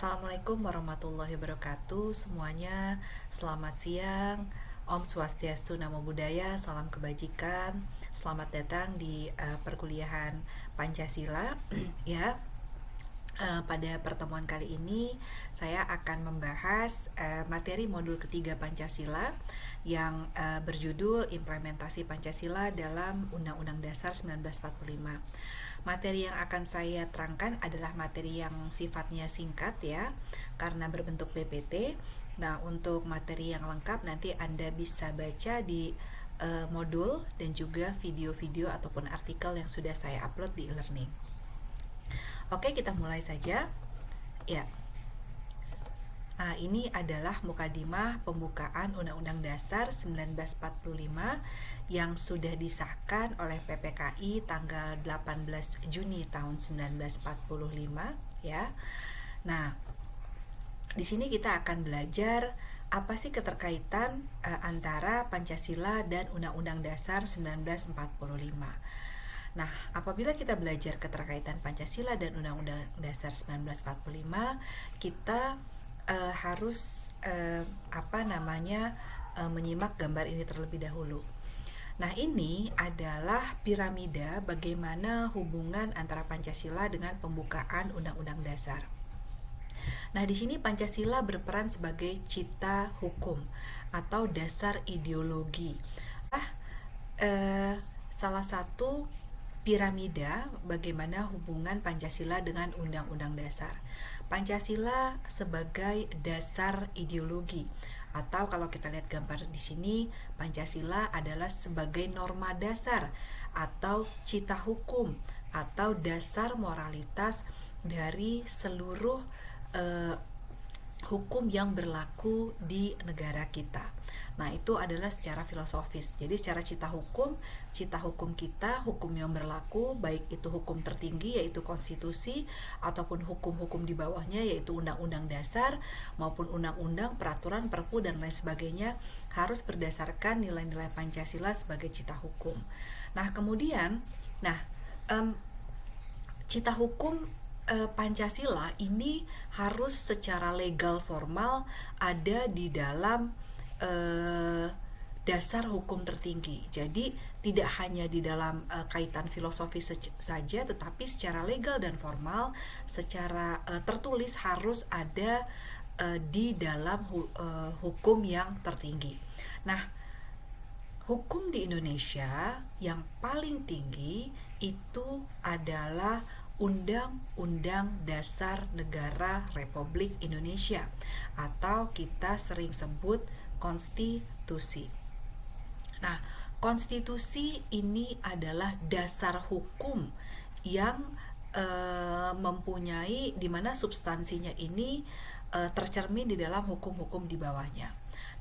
Assalamualaikum warahmatullahi wabarakatuh semuanya. Selamat siang. Om Swastiastu, Namo Buddhaya, salam kebajikan. Selamat datang di perkuliahan Pancasila. Ya, pada pertemuan kali ini saya akan membahas materi modul ketiga Pancasila yang berjudul Implementasi Pancasila dalam Undang-Undang Dasar 1945. Materi yang akan saya terangkan adalah materi yang sifatnya singkat ya, karena berbentuk PPT. Nah, untuk materi yang lengkap nanti Anda bisa baca di modul dan juga video-video ataupun artikel yang sudah saya upload di e-learning. Oke, kita mulai saja. Ya. Nah, ini adalah mukadimah pembukaan Undang-Undang Dasar 1945 yang sudah disahkan oleh PPKI tanggal 18 Juni tahun 1945 ya. Nah, di sini kita akan belajar apa sih keterkaitan antara Pancasila dan Undang-Undang Dasar 1945. Nah, apabila kita belajar keterkaitan Pancasila dan Undang-Undang Dasar 1945, kita harus menyimak gambar ini terlebih dahulu. Nah, ini adalah piramida bagaimana hubungan antara Pancasila dengan pembukaan Undang-Undang Dasar. Nah, di sini Pancasila berperan sebagai cita hukum atau dasar ideologi. Salah satu piramida bagaimana hubungan Pancasila dengan Undang-Undang Dasar. Pancasila sebagai dasar ideologi, atau kalau kita lihat gambar di sini, Pancasila adalah sebagai norma dasar atau cita hukum atau dasar moralitas dari seluruh hukum yang berlaku di negara kita. Nah, itu adalah secara filosofis. Jadi secara cita hukum kita, hukum yang berlaku, baik itu hukum tertinggi yaitu konstitusi ataupun hukum-hukum di bawahnya yaitu undang-undang dasar maupun undang-undang, peraturan, perpu dan lain sebagainya harus berdasarkan nilai-nilai Pancasila sebagai cita hukum. Nah, kemudian cita hukum Pancasila ini harus secara legal formal ada di dalam dasar hukum tertinggi. Jadi tidak hanya di dalam kaitan filosofis saja, tetapi secara legal dan formal, secara tertulis harus ada di dalam hukum yang tertinggi. Nah, hukum di Indonesia yang paling tinggi itu adalah Undang-Undang Dasar Negara Republik Indonesia atau kita sering sebut konstitusi. Nah, konstitusi ini adalah dasar hukum yang mempunyai di mana substansinya ini tercermin di dalam hukum-hukum di bawahnya.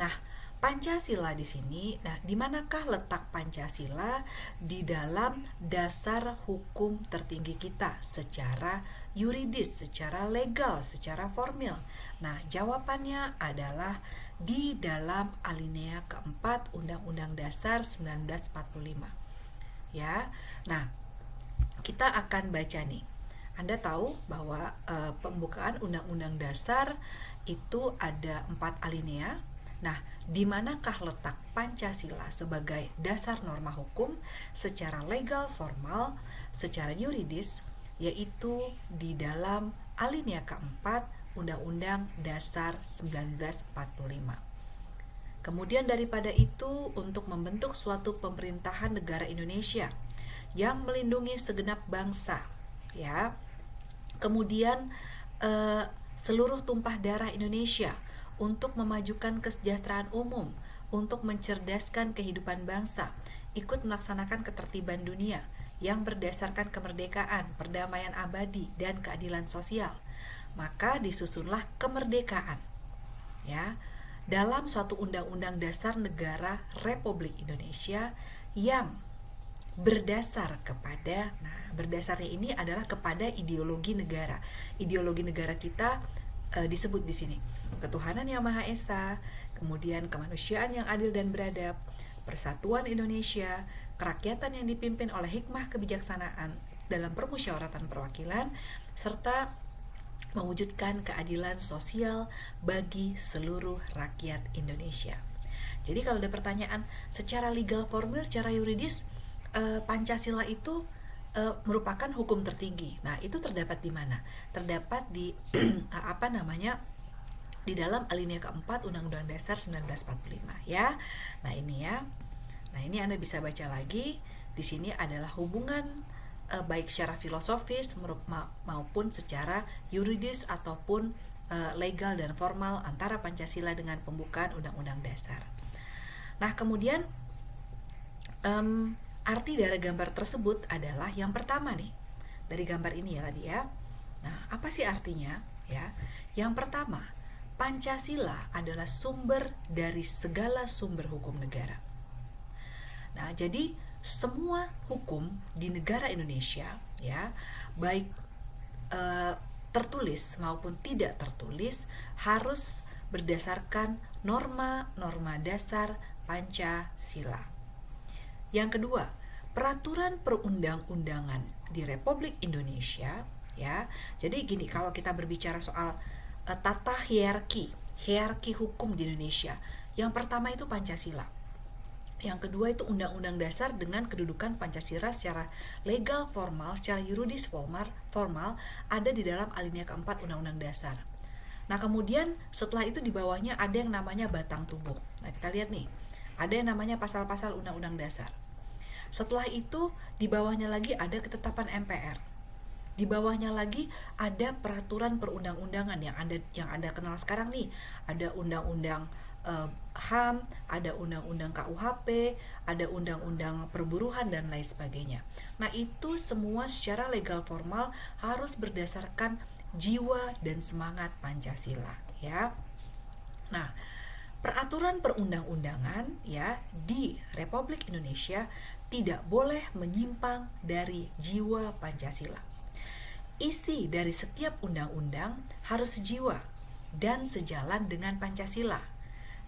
Nah, Pancasila di sini, di manakah letak Pancasila di dalam dasar hukum tertinggi kita secara yuridis, secara legal, secara formil? Nah, jawabannya adalah di dalam alinea keempat Undang-Undang Dasar 1945. Ya. Nah, kita akan baca nih. Anda tahu bahwa pembukaan Undang-Undang Dasar itu ada 4 alinea. Nah, di manakah letak Pancasila sebagai dasar norma hukum secara legal formal, secara yuridis, yaitu di dalam alinea keempat Undang-Undang Dasar 1945. Kemudian daripada itu, untuk membentuk suatu pemerintahan negara Indonesia yang melindungi segenap bangsa, ya. Kemudian seluruh tumpah darah Indonesia untuk memajukan kesejahteraan umum, untuk mencerdaskan kehidupan bangsa, ikut melaksanakan ketertiban dunia yang berdasarkan kemerdekaan, perdamaian abadi, dan keadilan sosial. Maka disusunlah kemerdekaan, ya, dalam suatu undang-undang dasar negara Republik Indonesia yang berdasar kepada, berdasarnya ini adalah kepada ideologi negara. Ideologi negara kita disebut di sini ketuhanan yang Maha Esa, kemudian kemanusiaan yang adil dan beradab, persatuan Indonesia, kerakyatan yang dipimpin oleh hikmah kebijaksanaan dalam permusyawaratan perwakilan, serta mewujudkan keadilan sosial bagi seluruh rakyat Indonesia. Jadi kalau ada pertanyaan secara legal formil, secara yuridis, Pancasila itu merupakan hukum tertinggi. Nah, itu terdapat di mana? Terdapat di apa namanya? Di dalam alinea keempat Undang-Undang Dasar 1945 ya. Nah, ini ya. Nah, ini Anda bisa baca lagi. Di sini adalah hubungan baik secara filosofis maupun secara yuridis ataupun legal dan formal antara Pancasila dengan pembukaan Undang-Undang Dasar. Nah, kemudian arti dari gambar tersebut adalah yang pertama nih, dari gambar ini ya tadi ya. Nah, apa sih artinya? Ya, yang pertama, Pancasila adalah sumber dari segala sumber hukum negara. Nah, jadi semua hukum di negara Indonesia ya, baik tertulis maupun tidak tertulis harus berdasarkan norma-norma dasar Pancasila. Yang kedua, peraturan perundang-undangan di Republik Indonesia ya. Jadi gini, kalau kita berbicara soal tata hierarki hukum di Indonesia, yang pertama itu Pancasila. Yang kedua itu Undang-Undang Dasar dengan kedudukan Pancasila secara legal formal, secara yuridis formal ada di dalam alinea keempat Undang-Undang Dasar. Nah, kemudian setelah itu di bawahnya ada yang namanya batang tubuh. Nah, kita lihat nih, ada yang namanya pasal-pasal Undang-Undang Dasar. Setelah itu di bawahnya lagi ada ketetapan MPR. Di bawahnya lagi ada peraturan perundang-undangan yang Anda kenal sekarang nih. Ada Undang-Undang HAM, ada Undang-Undang KUHP, ada Undang-Undang Perburuhan dan lain sebagainya. Nah, itu semua secara legal formal harus berdasarkan jiwa dan semangat Pancasila ya. Nah, peraturan perundang-undangan ya di Republik Indonesia tidak boleh menyimpang dari jiwa Pancasila. Isi dari setiap undang-undang harus sejiwa dan sejalan dengan Pancasila.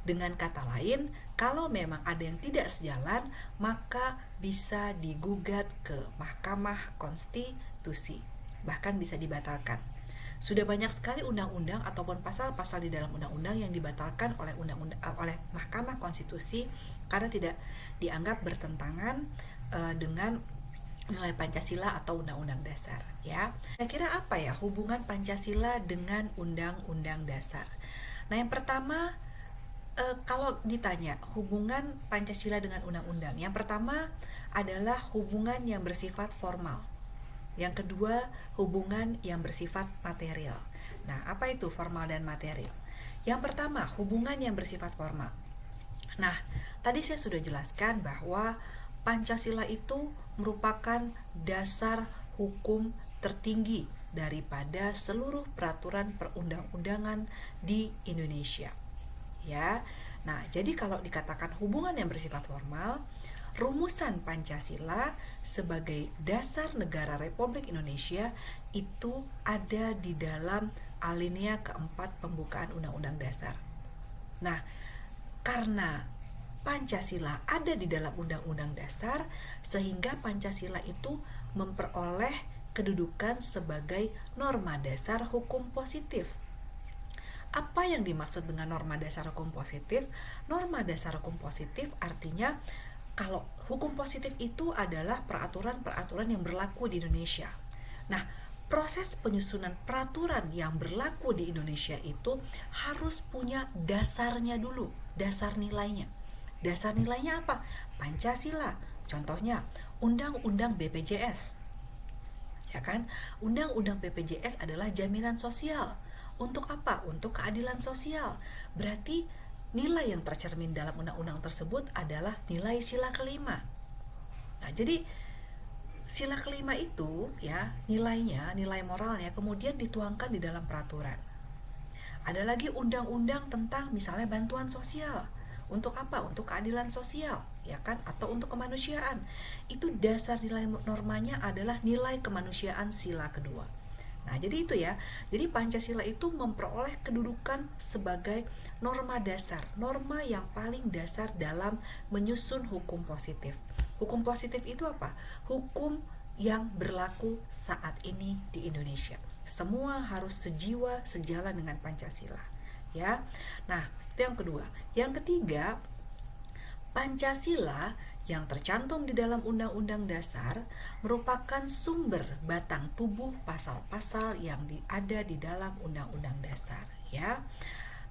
Dengan kata lain, kalau memang ada yang tidak sejalan, maka bisa digugat ke Mahkamah Konstitusi, bahkan bisa dibatalkan. Sudah banyak sekali undang-undang ataupun pasal-pasal di dalam undang-undang yang dibatalkan oleh Mahkamah Konstitusi karena tidak dianggap bertentangan dengan nilai Pancasila atau Undang-Undang Dasar ya. Kira-kira apa ya hubungan Pancasila dengan Undang-Undang Dasar? Nah, yang pertama kalau ditanya hubungan Pancasila dengan undang-undang, yang pertama adalah hubungan yang bersifat formal. Yang kedua, hubungan yang bersifat material. Nah, apa itu formal dan material? Yang pertama, hubungan yang bersifat formal. Nah, tadi saya sudah jelaskan bahwa Pancasila itu merupakan dasar hukum tertinggi daripada seluruh peraturan perundang-undangan di Indonesia. Ya. Nah, jadi kalau dikatakan hubungan yang bersifat formal, rumusan Pancasila sebagai dasar negara Republik Indonesia itu ada di dalam alinea keempat pembukaan Undang-Undang Dasar. Nah, karena Pancasila ada di dalam Undang-Undang Dasar, sehingga Pancasila itu memperoleh kedudukan sebagai norma dasar hukum positif. Apa yang dimaksud dengan norma dasar hukum positif? Norma dasar hukum positif artinya kalau hukum positif itu adalah peraturan-peraturan yang berlaku di Indonesia. Nah, proses penyusunan peraturan yang berlaku di Indonesia itu harus punya dasarnya dulu, dasar nilainya. Dasar nilainya apa? Pancasila. Contohnya, Undang-Undang BPJS. Ya kan? Undang-Undang BPJS adalah jaminan sosial. Untuk apa? Untuk keadilan sosial. Berarti nilai yang tercermin dalam undang-undang tersebut adalah nilai sila kelima. Nah, jadi sila kelima itu ya, nilainya, nilai moralnya kemudian dituangkan di dalam peraturan. Ada lagi undang-undang tentang misalnya bantuan sosial. Untuk apa? Untuk keadilan sosial, ya kan? Atau untuk kemanusiaan. Itu dasar nilai normanya adalah nilai kemanusiaan sila kedua. Nah, jadi itu ya. Jadi Pancasila itu memperoleh kedudukan sebagai norma dasar, norma yang paling dasar dalam menyusun hukum positif. Hukum positif itu apa? Hukum yang berlaku saat ini di Indonesia. Semua harus sejiwa sejalan dengan Pancasila, ya. Nah, itu yang kedua. Yang ketiga, Pancasila yang tercantum di dalam Undang-Undang Dasar merupakan sumber batang tubuh pasal-pasal yang ada di dalam Undang-Undang Dasar, ya.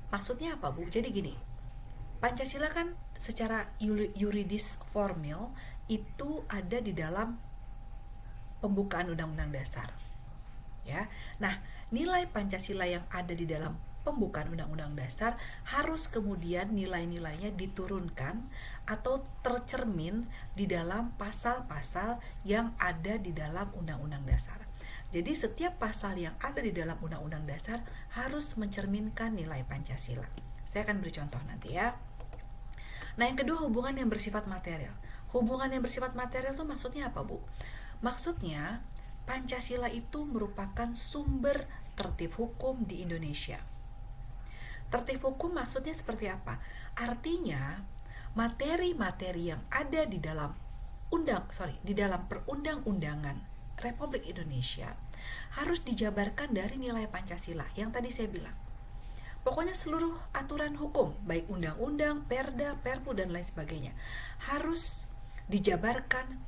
Maksudnya apa, Bu? Jadi gini, Pancasila kan secara yuridis formil itu ada di dalam pembukaan Undang-Undang Dasar, ya. Nah, nilai Pancasila yang ada di dalam pembukaan Undang-Undang Dasar harus kemudian nilai-nilainya diturunkan atau tercermin di dalam pasal-pasal yang ada di dalam Undang-Undang Dasar. Jadi setiap pasal yang ada di dalam Undang-Undang Dasar harus mencerminkan nilai Pancasila. Saya akan beri contoh nanti, ya. Nah, yang kedua, hubungan yang bersifat material. Hubungan yang bersifat material itu maksudnya apa, Bu? Maksudnya, Pancasila itu merupakan sumber tertib hukum di Indonesia. Tertib hukum maksudnya seperti apa? Artinya, materi-materi yang ada di dalam di dalam perundang-undangan Republik Indonesia harus dijabarkan dari nilai Pancasila yang tadi saya bilang. Pokoknya seluruh aturan hukum, baik undang-undang, perda, perpu, dan lain sebagainya, harus dijabarkan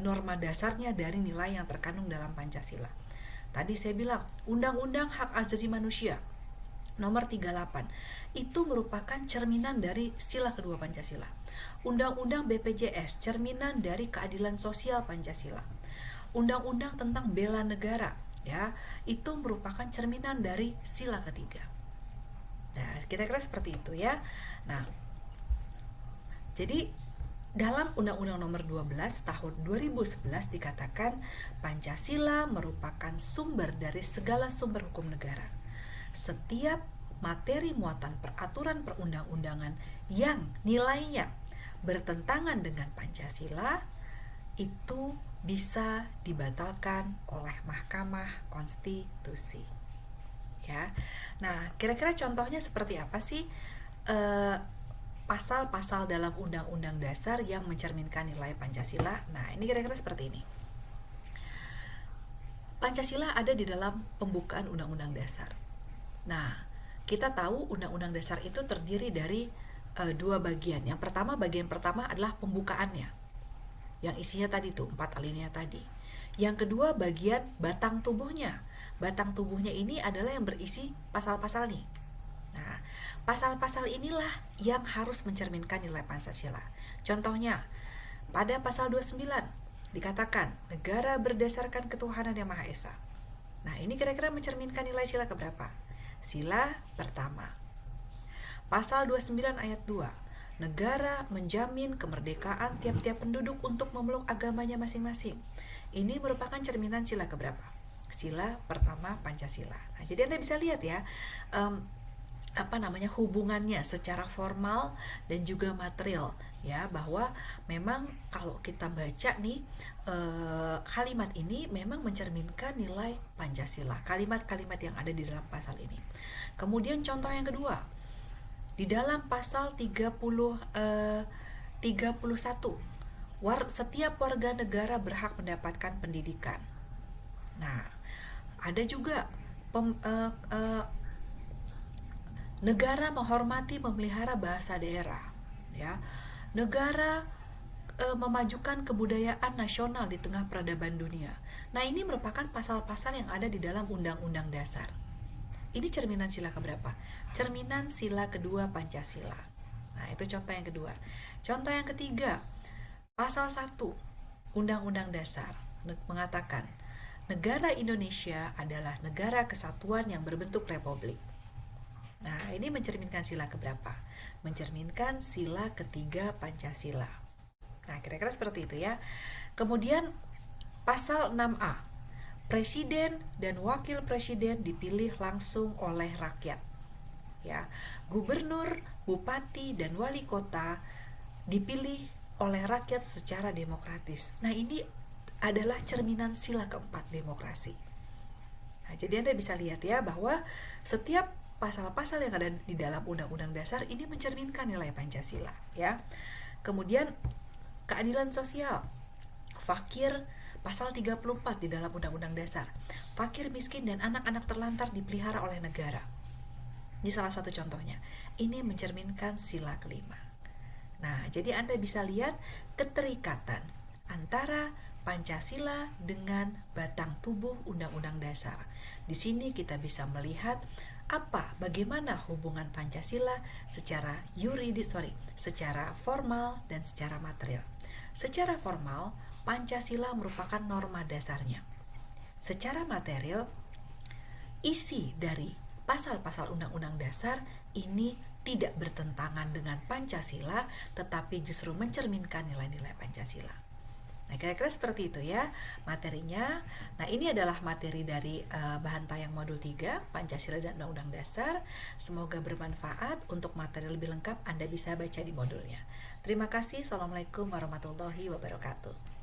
norma dasarnya dari nilai yang terkandung dalam Pancasila. Tadi saya bilang, Undang-Undang Hak Asasi Manusia nomor 38 itu merupakan cerminan dari sila kedua Pancasila. Undang-Undang BPJS cerminan dari keadilan sosial Pancasila. Undang-undang tentang bela negara, ya, itu merupakan cerminan dari sila ketiga. Nah, kira-kira seperti itu, ya. Nah, jadi dalam Undang-Undang Nomor 12 Tahun 2011 dikatakan Pancasila merupakan sumber dari segala sumber hukum negara. Setiap materi muatan peraturan perundang-undangan yang nilainya bertentangan dengan Pancasila itu bisa dibatalkan oleh Mahkamah Konstitusi, ya. Nah, kira-kira contohnya seperti apa sih pasal-pasal dalam Undang-Undang Dasar yang mencerminkan nilai Pancasila? Nah, ini kira-kira seperti ini. Pancasila ada di dalam pembukaan Undang-Undang Dasar. Nah, kita tahu Undang-Undang Dasar itu terdiri dari dua bagian. Yang pertama, bagian pertama adalah pembukaannya, yang isinya tadi tuh 4 alinea tadi. Yang kedua, bagian batang tubuhnya. Batang tubuhnya ini adalah yang berisi pasal-pasal nih. Nah, pasal-pasal inilah yang harus mencerminkan nilai Pancasila. Contohnya, pada pasal 29 dikatakan negara berdasarkan ketuhanan yang Maha Esa. Nah, ini kira-kira mencerminkan nilai sila keberapa? Sila pertama. Pasal 29 ayat 2, negara menjamin kemerdekaan tiap-tiap penduduk untuk memeluk agamanya masing-masing. Ini merupakan cerminan sila keberapa? Sila pertama Pancasila. Nah, jadi Anda bisa lihat, ya, hubungannya secara formal dan juga material, ya, bahwa memang kalau kita baca nih kalimat ini memang mencerminkan nilai Pancasila, kalimat-kalimat yang ada di dalam pasal ini. Kemudian contoh yang kedua, di dalam pasal 31, setiap warga negara berhak mendapatkan pendidikan. Nah, ada juga negara menghormati memelihara bahasa daerah, ya. Negara memajukan kebudayaan nasional di tengah peradaban dunia. Nah, ini merupakan pasal-pasal yang ada di dalam Undang-Undang Dasar. Ini cerminan sila keberapa? Cerminan sila kedua Pancasila. Nah, itu contoh yang kedua. Contoh yang ketiga, pasal 1 Undang-Undang Dasar mengatakan negara Indonesia adalah negara kesatuan yang berbentuk republik. Nah, ini mencerminkan sila keberapa? Mencerminkan sila ketiga Pancasila. Nah, kira-kira seperti itu, ya. Kemudian pasal 6A, presiden dan wakil presiden dipilih langsung oleh rakyat, ya. Gubernur, bupati, dan wali kota dipilih oleh rakyat secara demokratis. Nah, ini adalah cerminan sila keempat demokrasi. Nah, jadi Anda bisa lihat, ya, bahwa setiap pasal-pasal yang ada di dalam Undang-Undang Dasar ini mencerminkan nilai Pancasila, ya. Kemudian keadilan sosial, fakir Pasal 34 di dalam Undang-Undang Dasar, fakir miskin dan anak-anak terlantar dipelihara oleh negara. Ini salah satu contohnya. Ini mencerminkan sila kelima. Nah, jadi Anda bisa lihat keterikatan antara Pancasila dengan batang tubuh Undang-Undang Dasar. Di sini kita bisa melihat bagaimana hubungan Pancasila secara secara formal dan secara material. Secara formal, Pancasila merupakan norma dasarnya. Secara material, isi dari pasal-pasal Undang-Undang Dasar ini tidak bertentangan dengan Pancasila, tetapi justru mencerminkan nilai-nilai Pancasila. Nah, kira-kira seperti itu ya materinya. Nah, ini adalah materi dari bahan tayang modul 3, Pancasila dan Undang-Undang Dasar. Semoga bermanfaat. Untuk materi lebih lengkap Anda bisa baca di modulnya. Terima kasih. Assalamualaikum warahmatullahi wabarakatuh.